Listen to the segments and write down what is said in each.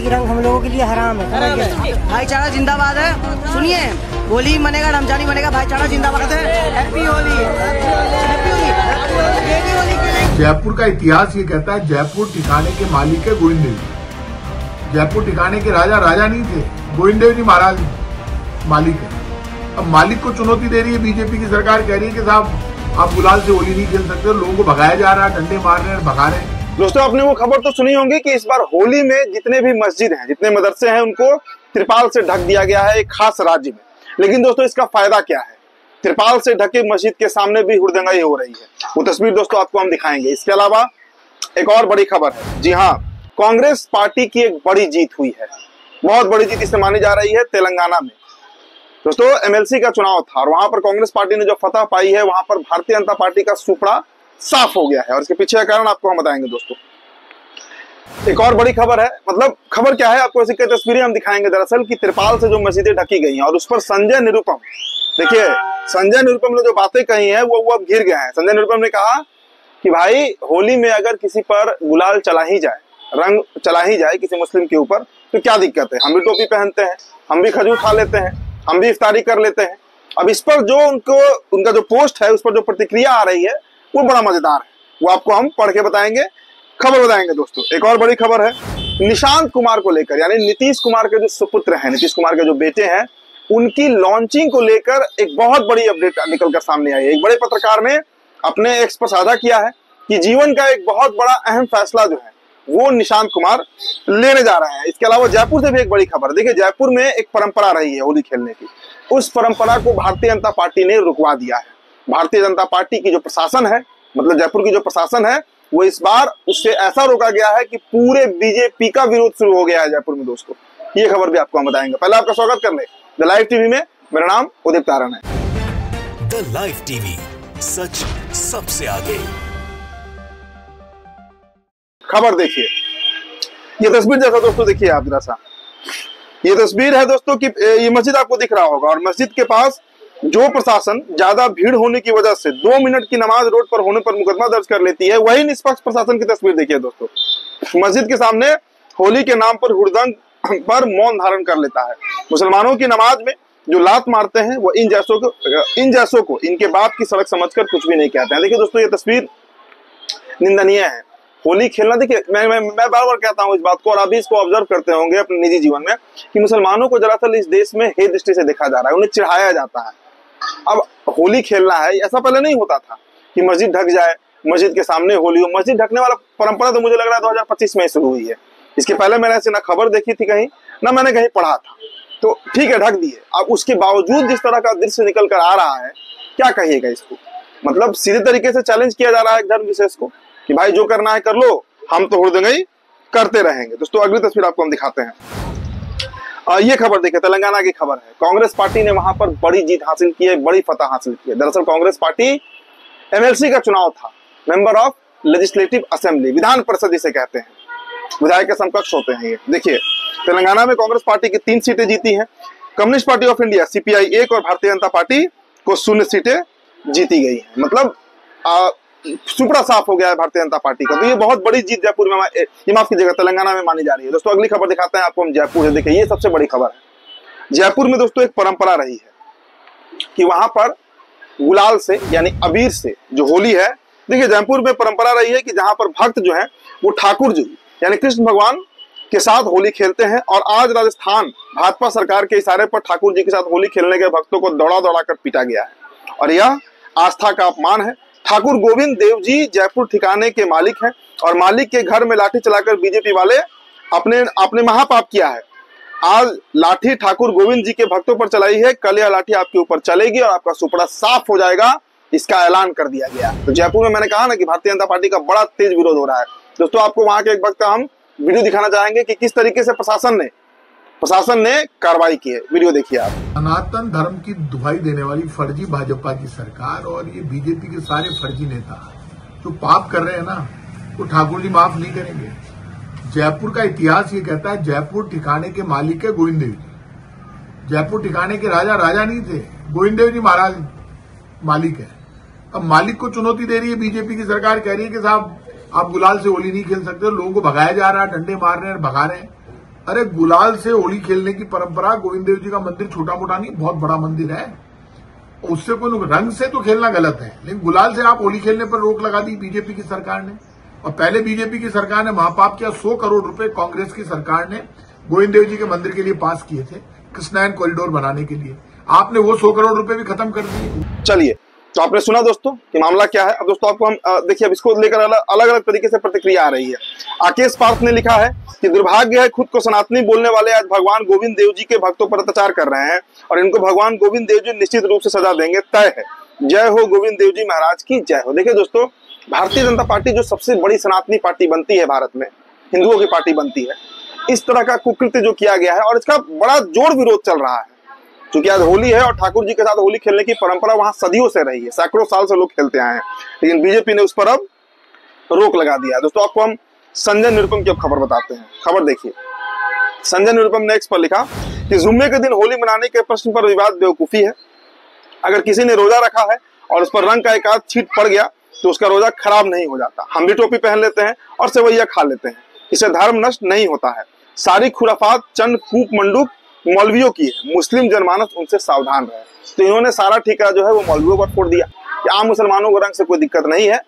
की रंग हम लोगों के लिए हराम है। भाईचारा जिंदाबाद है। सुनिए, होली मनेगा, रमजानी मनेगा, भाईचारा जिंदाबाद है। Happy Holi, happy Holi, happy Holi. Jaipur का इतिहास ये कहता है जयपुर ठिकाने के मालिक है गोविंद देव जी। जयपुर ठिकाने के राजा राजा नहीं थे, गोविंद देव जी महाराज मालिक है। अब मालिक को चुनौती दे रही है बीजेपी की सरकार, कह रही है कि साहब आप गुलाल से होली नहीं खेल सकते, लोगों को भगाया जा रहा है, डंडे मार रहे हैं, भगा रहे हैं। दोस्तों, आपने वो खबर तो सुनी होंगी कि इस बार होली में जितने भी मस्जिद हैं, जितने मदरसे हैं, उनको त्रिपाल से ढक दिया गया है एक खास राज्य में। लेकिन दोस्तों, इसका फायदा क्या है? त्रिपाल से ढके मस्जिद के सामने भी हुड़दंगाई हो रही है। वो तस्वीर दोस्तों आपको हम दिखाएंगे। इसके अलावा एक और बड़ी खबर है। जी हाँ, कांग्रेस पार्टी की एक बड़ी जीत हुई है। बहुत बड़ी जीत इससे मानी जा रही है तेलंगाना में। दोस्तों, एमएलसी का चुनाव था और वहां पर कांग्रेस पार्टी ने जो फतह पाई है, वहां पर भारतीय जनता पार्टी का सुपड़ा साफ हो गया है और इसके पीछे का कारण आपको हम बताएंगे। दोस्तों, एक और बड़ी खबर है। मतलब खबर क्या है, आपको ऐसी कई तस्वीरें हम दिखाएंगे। दरअसल कि त्रिपाल से जो मस्जिदें ढकी गई हैं और उस पर संजय निरुपम, देखिए संजय निरुपम ने जो बातें कही हैं वो अब घिर गए हैं। संजय निरुपम ने कहा कि भाई, होली में अगर किसी पर गुलाल चला ही जाए, रंग चला ही जाए किसी मुस्लिम के ऊपर, तो क्या दिक्कत है? हम भी टोपी पहनते हैं, हम भी खजूर खा लेते हैं, हम भी इफ्तारी कर लेते हैं। अब इस पर जो उनका जो पोस्ट है, उस पर जो प्रतिक्रिया आ रही है, वो बड़ा मजेदार है। वो आपको हम पढ़ के बताएंगे, खबर बताएंगे। दोस्तों, एक और बड़ी खबर है निशांत कुमार को लेकर, यानी नीतीश कुमार के जो सुपुत्र हैं, नीतीश कुमार के जो बेटे हैं, उनकी लॉन्चिंग को लेकर एक बहुत बड़ी अपडेट निकलकर सामने आई है। एक बड़े पत्रकार ने अपने एक्स पर साझा किया है कि जीवन का एक बहुत बड़ा अहम फैसला जो है वो निशांत कुमार लेने जा रहे हैं। इसके अलावा जयपुर से भी एक बड़ी खबर। देखिए, जयपुर में एक परंपरा रही है होली खेलने की, उस परंपरा को भारतीय जनता पार्टी ने रुकवा दिया है। भारतीय जनता पार्टी की जो प्रशासन है, मतलब जयपुर की जो प्रशासन है, वो इस बार उससे ऐसा रोका गया है कि पूरे बीजेपी का विरोध शुरू हो गया है जयपुर में। दोस्तों, ये खबर भी आपको हम बताएंगे। पहले आपका स्वागत कर ले द लाइव टीवी में। मेरा नाम उदित तारण है। द लाइव टीवी, सच सबसे आगे। खबर देखिए, ये तस्वीर जैसा दोस्तों देखिए आप जरा सा। ये तस्वीर है दोस्तों कि ये मस्जिद आपको दिख रहा होगा और मस्जिद के पास जो प्रशासन ज्यादा भीड़ होने की वजह से 2 मिनट की नमाज रोड पर होने पर मुकदमा दर्ज कर लेती है, वही निष्पक्ष प्रशासन की तस्वीर देखिए दोस्तों। मस्जिद के सामने होली के नाम पर हुड़दंग पर मौन धारण कर लेता है। मुसलमानों की नमाज में जो लात मारते हैं वो इन जैसों को इनके बाप की सड़क समझकर कुछ भी नहीं कहते हैं। देखिए दोस्तों, ये तस्वीर निंदनीय है। होली खेलना, देखिए मैं बार बार कहता हूँ इस बात को, और अभी इसको ऑब्जर्व करते होंगे अपने निजी जीवन में, कि मुसलमानों को दरअसल इस देश में हे दृष्टि से देखा जा रहा है, उन्हें चिढ़ाया जाता है। अब होली खेलना है, ऐसा पहले नहीं होता था कि मस्जिद ढक जाए, मस्जिद के सामने होली हो। मस्जिद ढकने वाला परंपरा तो मुझे लग रहा है 2025 में शुरू हुई है। इसके पहले मैंने ऐसे ना खबर देखी थी कहीं, ना मैंने कहीं पढ़ा था। तो ठीक है, ढक दिए। अब उसके बावजूद जिस तरह का दृश्य निकल कर आ रहा है, क्या कहिएगा इसको? मतलब सीधे तरीके से चैलेंज किया जा रहा है धर्म विशेष को कि भाई जो करना है कर लो, हम तो हुड़दंगाई करते रहेंगे। दोस्तों, अगली तस्वीर आपको हम दिखाते हैं। ये खबर देखिए, तेलंगाना की खबर है। कांग्रेस पार्टी ने वहां पर बड़ी जीत हासिल की है, बड़ी फतह हासिल की है। दरअसल कांग्रेस पार्टी एमएलसी का चुनाव था, member of legislative assembly, Vidhan Parishad जिसे कहते हैं, विधायक के समकक्ष होते हैं ये। देखिए, तेलंगाना में कांग्रेस पार्टी की 3 सीटें जीती हैं। Communist party of India CPI 1 और भारतीय जनता पार्टी को 0 सीटें जीती गई है। मतलब सुपड़ा साफ हो गया है भारतीय जनता पार्टी का। तो ये बहुत बड़ी जीत जयपुर में, ये माफ कीजिएगा, तेलंगाना में मानी जा रही है। दोस्तों, अगली खबर दिखाते हैं आपको हम जयपुर से। देखिए, ये सबसे बड़ी खबर है। जयपुर में दोस्तों एक परंपरा रही है कि वहां पर गुलाल से, यानी अबीर से जो होली है, देखिए जयपुर में परंपरा रही है कि जहां पर भक्त जो है वो ठाकुर जी यानी कृष्ण भगवान के साथ होली खेलते हैं। और आज राजस्थान भाजपा सरकार के इशारे पर ठाकुर जी के साथ होली खेलने के भक्तों को दौड़ा दौड़ा कर पीटा गया है और यह आस्था का अपमान है। ठाकुर गोविंद देव जी जयपुर ठिकाने के मालिक हैं और मालिक के घर में लाठी चलाकर बीजेपी वाले अपने महापाप किया है। आज लाठी ठाकुर गोविंद जी के भक्तों पर चलाई है, कल यह लाठी आपके ऊपर चलेगी और आपका सुपड़ा साफ हो जाएगा, इसका ऐलान कर दिया गया। तो जयपुर में मैंने कहा ना कि भारतीय जनता पार्टी का बड़ा तेज विरोध हो रहा है। दोस्तों, आपको वहां के एक वक्त हम वीडियो दिखाना चाहेंगे कि किस तरीके से प्रशासन ने कार्रवाई की है। वीडियो देखिए आप। सनातन धर्म की दुहाई देने वाली फर्जी भाजपा की सरकार और ये बीजेपी के सारे फर्जी नेता जो पाप कर रहे हैं ना, वो ठाकुर जी माफ नहीं करेंगे। जयपुर का इतिहास ये कहता है जयपुर ठिकाने के मालिक है गोविंद देव जी। जयपुर ठिकाने के राजा राजा नहीं थे, गोविंद देव जी महाराज मालिक है। अब मालिक को चुनौती दे रही है बीजेपी की सरकार, कह रही है कि साहब आप गुलाल से होली नहीं खेल सकते, लोगों को भगाया जा रहा है, डंडे मार रहे हैं, भगा रहे हैं। अरे गुलाल से होली खेलने की परंपरा, गोविंद देव जी का मंदिर छोटा मोटा नहीं, बहुत बड़ा मंदिर है। उससे कोई रंग से तो खेलना गलत है, लेकिन गुलाल से आप होली खेलने पर रोक लगा दी बीजेपी की सरकार ने। और पहले बीजेपी की सरकार ने महापाप किया, 100 करोड़ रुपए कांग्रेस की सरकार ने गोविंद देव जी के मंदिर के लिए पास किए थे, कृष्णायन कॉरिडोर बनाने के लिए। आपने वो 100 करोड़ रुपए भी खत्म कर दिए। चलिए, तो आपने सुना दोस्तों कि मामला क्या है। अब दोस्तों आपको हम देखिए, अब इसको लेकर अलग अलग तरीके से प्रतिक्रिया आ रही है। आकेश पार्थ ने लिखा है कि दुर्भाग्य है, खुद को सनातनी बोलने वाले आज भगवान गोविंद देव जी के भक्तों पर अत्याचार कर रहे हैं और इनको भगवान गोविंद देव जी निश्चित रूप से सजा देंगे, तय है। जय हो गोविंद देव जी महाराज की जय हो। देखिए दोस्तों, भारतीय जनता पार्टी जो सबसे बड़ी सनातनी पार्टी बनती है भारत में, हिंदुओं की पार्टी बनती है, इस तरह का कुकृत्य जो किया गया है और इसका बड़ा जोर विरोध चल रहा है। क्योंकि आज होली है और ठाकुर जी के साथ होली खेलने की परंपरा वहां सदियों से रही है, सैकड़ों साल से लोग खेलते आए हैं, लेकिन बीजेपी ने उस पर अब रोक लगा दिया है। दोस्तों आपको हम संजय निरुपम की अब खबर बताते हैं। खबर देखिए, संजय निरुपम ने एक्स पर लिखा कि जुम्मे के दिन होली मनाने के प्रश्न पर विवाद बेवकूफी है। अगर किसी ने रोजा रखा है और उस पर रंग का एक आध छींट पड़ गया तो उसका रोजा खराब नहीं हो जाता। हम भी टोपी पहन लेते हैं और सेवैया खा लेते हैं, इससे धर्म नष्ट नहीं होता है। सारी खुराफात चंद कूप मंडूक मौलवियों की है, मुस्लिम जनमानस उनसे सावधान रहे। तो इन्होंने सारा ठिका जो है वो मौलवियों पर फोड़ दिया कि आम मुसलमानों को रंग से कोई दिक्कत नहीं है।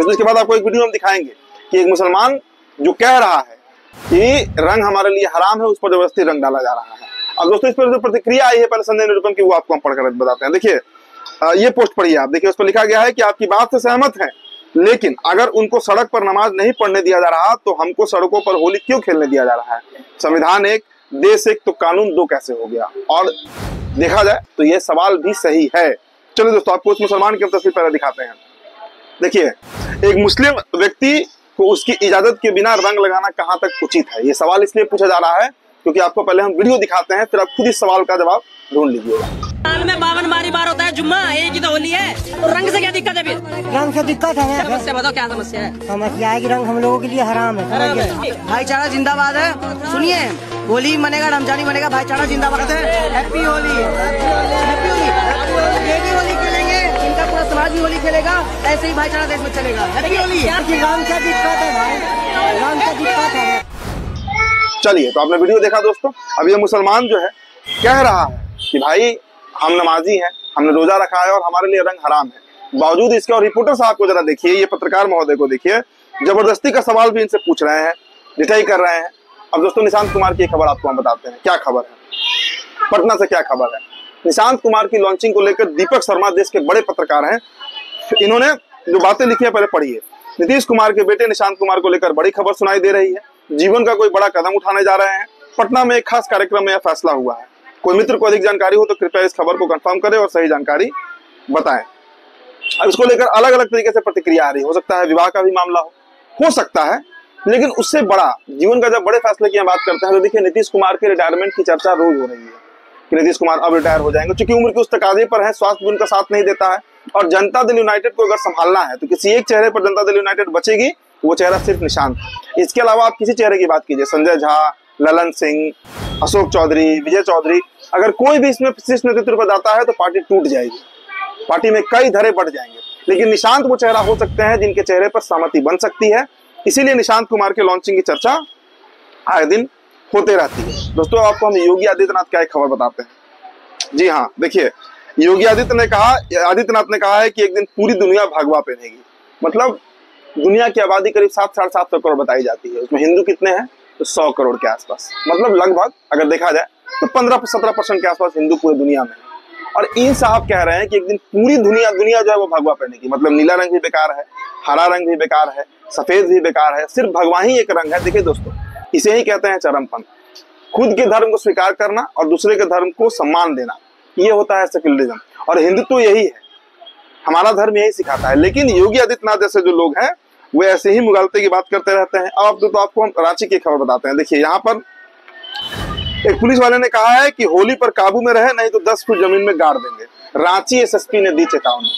इसके बाद आपको एक वीडियो हम दिखाएंगे कि एक मुसलमान जो कह रहा है कि रंग हमारे लिए हराम है, उस पर जबरदस्ती रंग डाला जा रहा है। अब दोस्तों इस पर जो प्रतिक्रिया आई है पहले संजय निरुपम की, वो आपको हम पढ़कर बताते हैं। देखिए ये पोस्ट पढ़िए आप, देखिए उस पर लिखा गया है कि आपकी बात से सहमत है, लेकिन अगर उनको सड़क पर नमाज नहीं पढ़ने दिया जा रहा तो हमको सड़कों पर होली क्यों खेलने दिया जा रहा है? संविधान एक, देश एक, तो कानून दो कैसे हो गया? और देखा जाए तो यह सवाल भी सही है। चलो दोस्तों आपको उस मुसलमान की तस्वीर पहले दिखाते हैं। देखिए, एक मुस्लिम व्यक्ति को उसकी इजाजत के बिना रंग लगाना कहां तक उचित है? ये सवाल इसलिए पूछा जा रहा है क्योंकि आपको पहले हम वीडियो दिखाते हैं, फिर आप खुद इस सवाल का जवाब ढूंढ लीजिएगा। साल में 52 बार होता है जुम्मा, एक ही तो होली है, तो रंग से क्या दिक्कत है? फिर रंग से दिक्कत है। समस्या बताओ, क्या समस्या है? समस्या है कि रंग हम लोगों के लिए हराम है। भाईचारा जिंदाबाद है। सुनिए, होली मनेगा, रमजानी मनेगा, भाईचारा जिंदाबाद है। Happy Holi, happy Holi. ये भी होली खेलेंगे, इनका पूरा समाज भी होली खेलेगा, ऐसे ही भाईचारा देश में चलेगा। हैप्पी होली। रंग से दिक्कत है भाई, रंग से दिक्कत है। चलिए, तो आपने वीडियो देखा दोस्तों। अब ये मुसलमान जो है कह रहा है कि भाई हम नमाजी हैं, हमने रोजा रखा है और हमारे लिए रंग हराम है। बावजूद इसके, और रिपोर्टर साहब को जरा देखिए, ये पत्रकार महोदय को देखिए, जबरदस्ती का सवाल भी इनसे पूछ रहे हैं, डिटाई कर रहे हैं। अब दोस्तों निशांत कुमार की खबर आपको हम बताते हैं। क्या खबर है पटना से? क्या खबर है? निशांत कुमार की लॉन्चिंग को लेकर दीपक शर्मा देश के बड़े पत्रकार हैं, इन्होंने जो बातें लिखी है पहले पढ़िए। नीतीश कुमार के बेटे निशांत कुमार को लेकर बड़ी खबर सुनाई दे रही है। जीवन का कोई बड़ा कदम उठाने जा रहे हैं। पटना में एक खास कार्यक्रम में यह फैसला हुआ है। कोई मित्र को अधिक जानकारी हो तो कृपया इस खबर को कंफर्म करें और सही जानकारी बताएं। अब इसको लेकर अलग अलग तरीके से प्रतिक्रिया आ रही है। हो सकता है विवाह का भी मामला हो सकता है, लेकिन उससे बड़ा जीवन का जब बड़े फैसले की हम बात करते हैं तो देखिए नीतीश कुमार के रिटायरमेंट की चर्चा रोज हो रही है कि नीतीश कुमार अब रिटायर हो जाएंगे, क्योंकि उम्र के उस तकाजे पर है, स्वास्थ्य भी उनका साथ नहीं देता है। और जनता दल यूनाइटेड को अगर संभालना है तो किसी एक चेहरे पर जनता दल यूनाइटेड बचेगी, वो चेहरा सिर्फ निशांत। इसके अलावा आप किसी चेहरे की बात कीजिए, संजय झा, ललन सिंह, अशोक चौधरी, विजय चौधरी, अगर कोई भी इसमें शीर्ष नेतृत्व पर जाता है तो पार्टी टूट जाएगी, पार्टी में कई धरे बढ़ जाएंगे। लेकिन निशांत वो चेहरा हो सकते हैं जिनके चेहरे पर सहमति बन सकती है। इसीलिए निशांत कुमार के लॉन्चिंग की चर्चा आए दिन होते रहती है। दोस्तों आपको हम योगी आदित्यनाथ का एक खबर बताते हैं। जी हाँ, देखिए योगी आदित्यनाथ ने कहा है कि एक दिन पूरी दुनिया भगवा पहनेगी। मतलब दुनिया की आबादी करीब 700-750 करोड़ बताई जाती है, उसमें हिंदू कितने हैं? तो 100 करोड़ के आसपास। मतलब लगभग अगर देखा जाए तो 15-17% के आसपास हिंदू पूरी दुनिया में है। और इन साहब कह रहे हैं कि एक दिन पूरी दुनिया जो है वो भगवा पहनेगी। मतलब नीला रंग भी बेकार है, हरा रंग भी बेकार है, सफेद भी बेकार है, सिर्फ भगवा ही एक रंग है। देखिए दोस्तों, इसे ही कहते हैं चरमपंथ। खुद के धर्म को स्वीकार करना और दूसरे के धर्म को सम्मान देना, ये होता है सेक्युलरिज्म। और हिंदुत्व यही है, हमारा धर्म यही सिखाता है। लेकिन योगी आदित्यनाथ जैसे जो लोग हैं वो ऐसे ही मुगालते की बात करते रहते हैं। अब तो आपको हम रांची की खबर बताते हैं। देखिए यहाँ पर एक पुलिस वाले ने कहा है कि होली पर काबू में रहे, नहीं तो 10 फुट जमीन में गाड़ देंगे। रांची एसएसपी ने दी चेतावनी।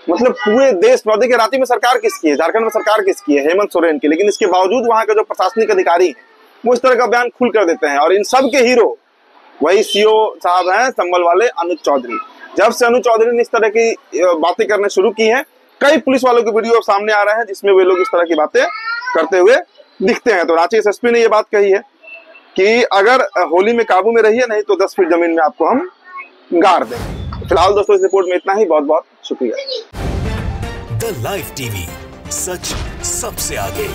मतलब पूरे देश में, देखिए रांची में सरकार किसकी है, झारखंड में सरकार किसकी है? हेमंत सोरेन की। लेकिन इसके बावजूद वहां के जो प्रशासनिक अधिकारी हैं वो इस तरह का बयान खुल कर देते हैं। और इन सब के हीरो वही सीओ साहब हैं, संभल वाले अनुज चौधरी। जब से अनुज चौधरी ने इस तरह की बातें करने शुरू की हैं, कई पुलिस वालों के वीडियो सामने आ रहे हैं जिसमें वे लोग इस तरह की बातें करते हुए दिखते हैं। तो रांची एसएसपी ने ये बात कही है। कि अगर होली में काबू में रहिए, नहीं तो 10 फीट जमीन में आपको हम गाड़ देंगे। फिलहाल दोस्तों इस रिपोर्ट में इतना ही, बहुत बहुत शुक्रिया। द लाइव टीवी, सच सबसे आगे।